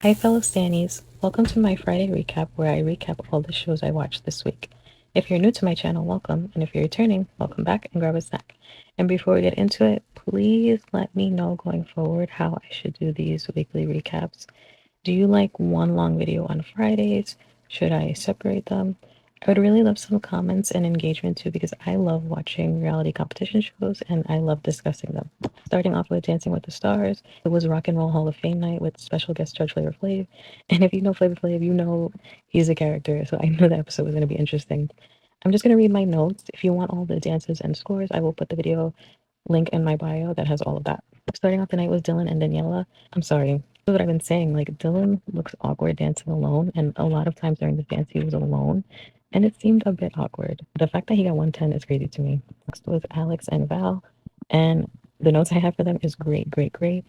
Hi, fellow stannies. Welcome to my Friday recap where I recap all the shows I watched this week. If you're new to my channel, welcome, and if you're returning, welcome back and grab a snack. And before we get into it, please let me know going forward how I should do these weekly recaps. Do you like one long video on Fridays? Should I separate them? I would really love some comments and engagement too because I love watching reality competition shows and I love discussing them. Starting off with Dancing with the Stars, it was Rock and Roll Hall of Fame night with special guest judge Flavor Flav. And if you know Flavor Flav, you know he's a character, so I knew the episode was going to be interesting. I'm just going to read my notes. If you want all the dances and scores, I will put the video link in my bio that has all of that. Starting off the night was Dylan and Daniela. I'm sorry, that's what I've been saying. Like, Dylan looks awkward dancing alone, and a lot of times during the dance, he was alone, and it seemed a bit awkward. The fact that he got 110 is crazy to me. Next was Alex and Val, and the notes I have for them is great, great, great.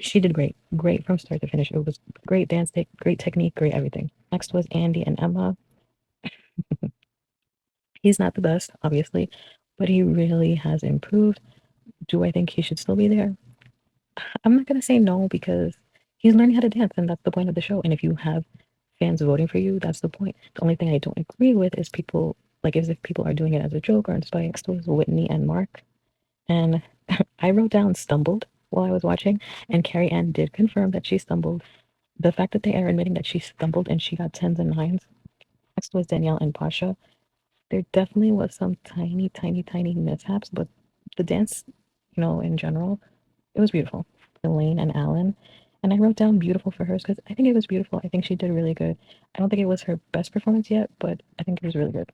She did great, great from start to finish. It was great dance, great technique, great everything. Next was Andy and Emma. He's not the best, obviously, but he really has improved. Do I think he should still be there? I'm not gonna say no because he's learning how to dance, and that's the point of the show. And if you have fans voting for you, that's the point. The only thing I don't agree with is people like as if people are doing it as a joke or in spite. Next was Whitney and Mark, and I wrote down stumbled while I was watching, and Carrie Ann did confirm that she stumbled. The fact that they are admitting that she stumbled and she got tens and nines. Next was Danielle and Pasha. There definitely was some tiny, tiny, tiny mishaps, but the dance, in general, it was beautiful. Elaine and Alan. And I wrote down beautiful for hers because I think it was beautiful. I think she did really good. I don't think it was her best performance yet, but I think it was really good.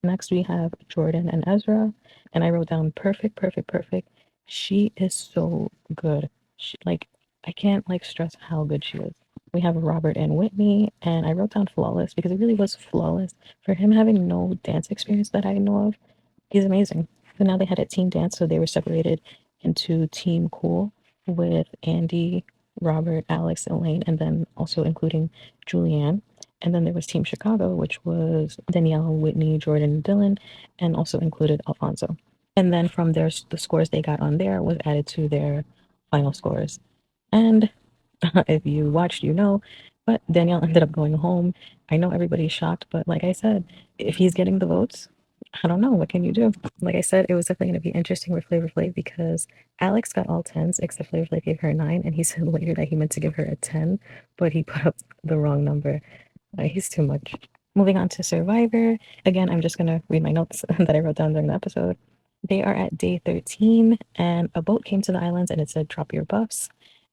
Next, we have Jordan and Ezra. And I wrote down perfect, perfect, perfect. She is so good. I can't stress how good she is. We have Robert and Whitney, and I wrote down flawless because it really was flawless. For him having no dance experience that I know of, he's amazing. So now they had a team dance, so they were separated into Team Cool with Andy, Robert, Alex, Elaine, and then also including Julianne. And then there was Team Chicago, which was Danielle, Whitney, Jordan, Dylan, and also included Alfonso. And then from there, the scores they got on there was added to their final scores. And if you watched, you know, but Danielle ended up going home. I know everybody's shocked, but like I said, if he's getting the votes, I don't know. What can you do? Like I said, it was definitely going to be interesting with Flavor Flav because Alex got all tens except Flavor Flav gave her a 9, and he said later that he meant to give her a 10, but he put up the wrong number. He's too much. Moving on to Survivor. Again, I'm just going to read my notes that I wrote down during the episode. They are at day 13, and a boat came to the islands and it said, drop your buffs.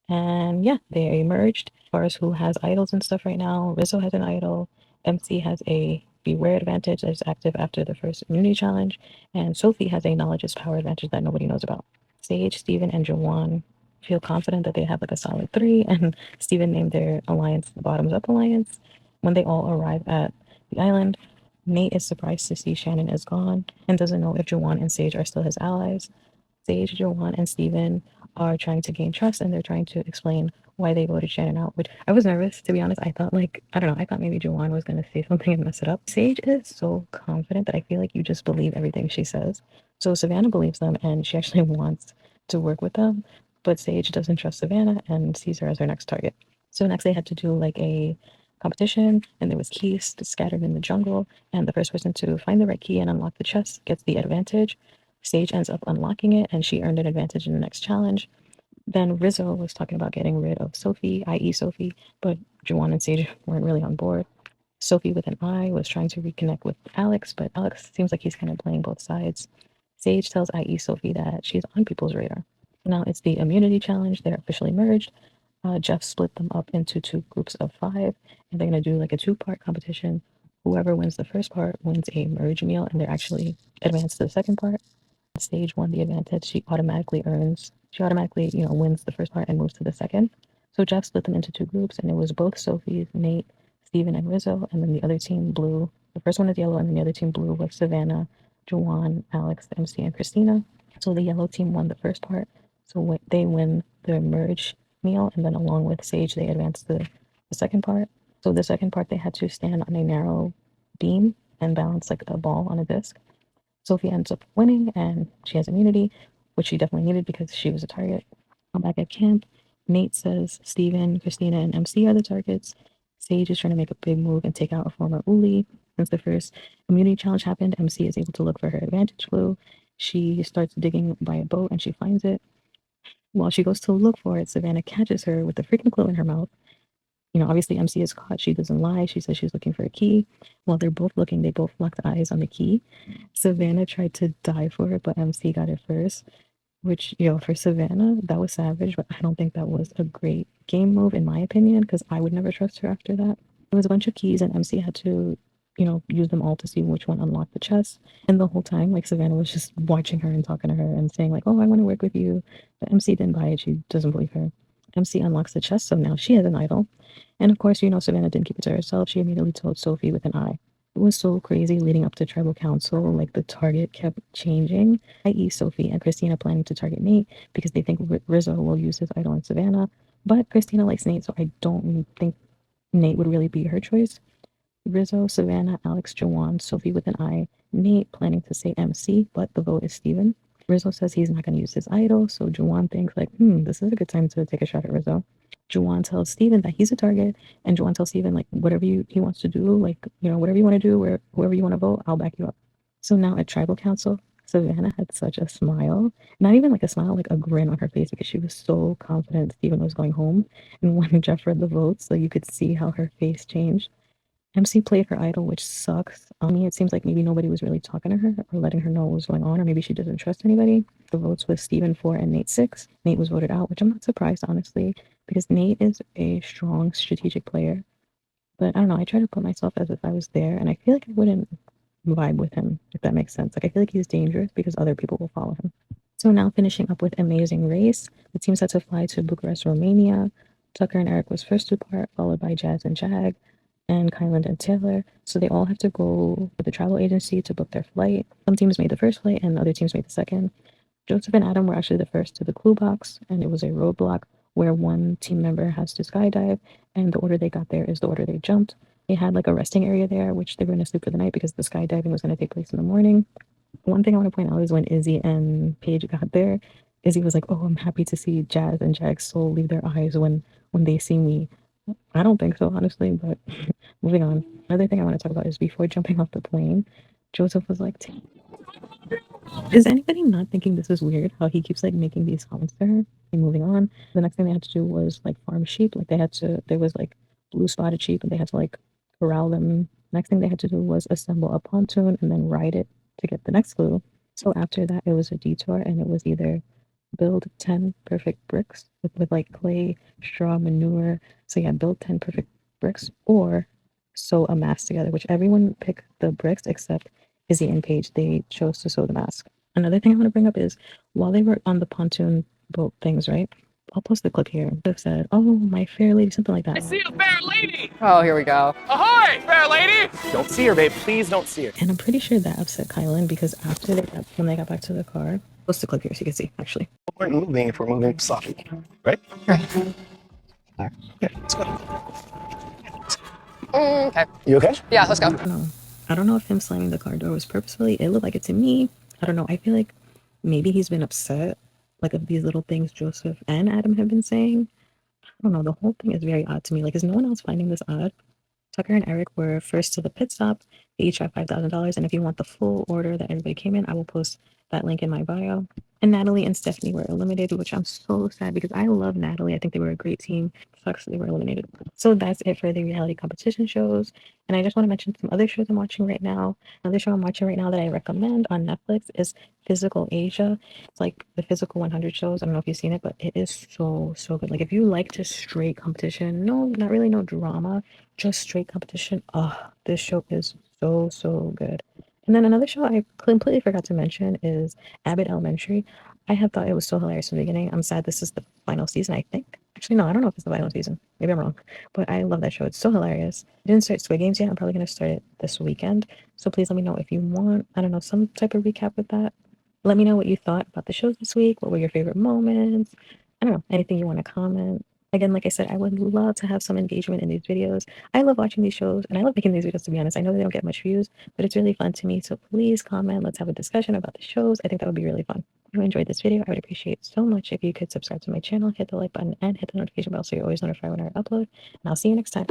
And yeah, they emerged. As far as who has idols and stuff right now, Rizzo has an idol. MC has a Beware advantage that is active after the first immunity challenge. And Sophie has a knowledge is power advantage that nobody knows about. Sage, Steven, and Jawan feel confident that they have like a solid 3. And Steven named their alliance the Bottoms Up Alliance. When they all arrive at the island, Nate is surprised to see Shannon is gone and doesn't know if Jawan and Sage are still his allies. Sage, Jawan, and Steven are trying to gain trust and they're trying to explain why they voted Shannon out, which I was nervous, to be honest. I thought, I don't know, I thought maybe Jawan was going to say something and mess it up. Sage is so confident that I feel like you just believe everything she says. So Savannah believes them and she actually wants to work with them, but Sage doesn't trust Savannah and sees her as her next target. So next they had to do like a competition, and there was keys scattered in the jungle, and the first person to find the right key and unlock the chest gets the advantage. Sage ends up unlocking it, and she earned an advantage in the next challenge. Then Rizzo was talking about getting rid of Sophie, i.e. Sophie, but Juwan and Sage weren't really on board. Sophie with an I was trying to reconnect with Alex, but Alex seems like he's kind of playing both sides. Sage tells i.e. Sophie that she's on people's radar. Now it's the immunity challenge. They're officially merged. Jeff split them up into 2 groups of 5, and they're going to do like a 2-part competition. Whoever wins the first part wins a merge meal, and they're actually advanced to the second part. Stage won the advantage. She automatically, wins the first part and moves to the second. So Jeff split them into 2 groups, and it was both Sophie, Nate, Steven, and Rizzo, and then the other team blue. The first one is yellow, and then the other team blue was Savannah, Juwan, Alex, MC, and Christina. So the yellow team won the first part. So they win the merge meal, and then along with Sage, they advance the second part. So the second part, they had to stand on a narrow beam and balance like a ball on a disc. Sophie ends up winning, and she has immunity, which she definitely needed because she was a target. I'm back at camp. Nate says Steven, Christina, and MC are the targets. Sage is trying to make a big move and take out a former Uli. Since the first immunity challenge happened, MC is able to look for her advantage clue. She starts digging by a boat and she finds it. While she goes to look for it, Savannah catches her with the freaking clue in her mouth. You know, obviously MC is caught. She doesn't lie. She says she's looking for a key. While they're both looking, they both locked eyes on the key. Savannah tried to dive for it, but MC got it first. Which, for Savannah, that was savage, but I don't think that was a great game move, in my opinion, because I would never trust her after that. It was a bunch of keys, and MC had to, use them all to see which one unlocked the chest. And the whole time, like, Savannah was just watching her and talking to her and saying, like, oh, I want to work with you. But MC didn't buy it. She doesn't believe her. MC unlocks the chest, so now she has an idol. And of course, Savannah didn't keep it to herself. She immediately told Sophie with an eye. It was so crazy leading up to tribal council. Like the target kept changing, i.e., Sophie and Christina planning to target Nate because they think Rizzo will use his idol in Savannah. But Christina likes Nate, so I don't think Nate would really be her choice. Rizzo, Savannah, Alex, Jawan, Sophie with an eye, Nate planning to say MC, but the vote is Steven. Rizzo says he's not going to use his idol, so Jawan thinks like, this is a good time to take a shot at Rizzo. Jawan tells Steven that he's a target, and Jawan tells Steven like whatever he wants to do, like whatever you want to do, or whoever you want to vote, I'll back you up. So now at tribal council, Savannah had such a smile, not even like a smile, like a grin on her face because she was so confident Steven was going home. And when Jeff read the votes, so you could see how her face changed. MC played her idol, which sucks. On me, it seems like maybe nobody was really talking to her or letting her know what was going on, or maybe she doesn't trust anybody. The votes was Steven 4 and Nate 6. Nate was voted out, which I'm not surprised, honestly, because Nate is a strong strategic player. But I don't know, I try to put myself as if I was there, and I feel like I wouldn't vibe with him, if that makes sense. Like, I feel like he's dangerous because other people will follow him. So now finishing up with Amazing Race, the team set to fly to Bucharest, Romania. Tucker and Eric was first to depart, followed by Jazz and Jag, and Kyland and Taylor. So they all have to go with the travel agency to book their flight. Some teams made the first flight and other teams made the second. Joseph and Adam were actually the first to the clue box, and it was a roadblock where one team member has to skydive, and the order they got there is the order they jumped. They had like a resting area there, which they were going to sleep for the night because the skydiving was going to take place in the morning. One thing I want to point out is when Izzy and Paige got there, Izzy was like, "Oh, I'm happy to see Jazz and Jag's soul leave their eyes when they see me." I don't think so, honestly, but moving on. Another thing I want to talk about is before jumping off the plane, Joseph was like, is anybody not thinking this is weird? How he keeps like making these comments to her? And moving on. The next thing they had to do was like farm sheep. Like there was like blue spotted sheep and they had to like corral them. Next thing they had to do was assemble a pontoon and then ride it to get the next clue. So after that, it was a detour and it was either build 10 perfect bricks with like clay, straw, manure. So yeah, build 10 perfect bricks or sew a mask together, which everyone picked the bricks except Izzy and Paige. They chose to sew the mask. Another thing I want to bring up is while they were on the pontoon boat things, right? I'll post the clip here. They've said, "Oh, my fair lady," something like that. I see a fair lady! Oh, here we go. Ahoy, fair lady! Don't see her, babe. Please don't see her. And I'm pretty sure that upset Kylan because when they got back to the car, I'll post the clip here so you can see, actually. We weren't moving if we're moving softly, right? Right. Okay, let's go. Okay. You okay? Yeah, let's go. I don't know if him slamming the car door was purposefully. It looked like it to me. I don't know. I feel like maybe he's been upset, like of these little things Joseph and Adam have been saying. I don't know. The whole thing is very odd to me. Like, is no one else finding this odd? Tucker and Eric were first to the pit stop. They each got $5,000. And if you want the full order that everybody came in, I will post that link in my bio. And Natalie and Stephanie were eliminated, which I'm so sad because I love Natalie. I think they were a great team. Sucks they were eliminated. So that's it for the reality competition shows. And I just want to mention some other shows I'm watching right now. Another show I'm watching right now that I recommend on Netflix is Physical Asia. It's like the Physical 100 shows. I don't know if you've seen it, but it is so, so good. Like if you like just straight competition, no, not really no drama, just straight competition. Oh, this show is so, so good. And then another show I completely forgot to mention is Abbott Elementary. I have thought it was so hilarious from the beginning. I'm sad this is the final season, I think. Actually, no, I don't know if it's the final season. Maybe I'm wrong. But I love that show. It's so hilarious. I didn't start Squid Games yet. I'm probably going to start it this weekend. So please let me know if you want, I don't know, some type of recap with that. Let me know what you thought about the shows this week. What were your favorite moments? I don't know, anything you want to comment. Again, like I said, I would love to have some engagement in these videos. I love watching these shows and I love making these videos, to be honest. I know they don't get much views, but it's really fun to me. So please comment. Let's have a discussion about the shows. I think that would be really fun. you enjoyed this video, I would appreciate so much if you could subscribe to my channel, hit the like button, and hit the notification bell so you're always notified when I upload. And I'll see you next time.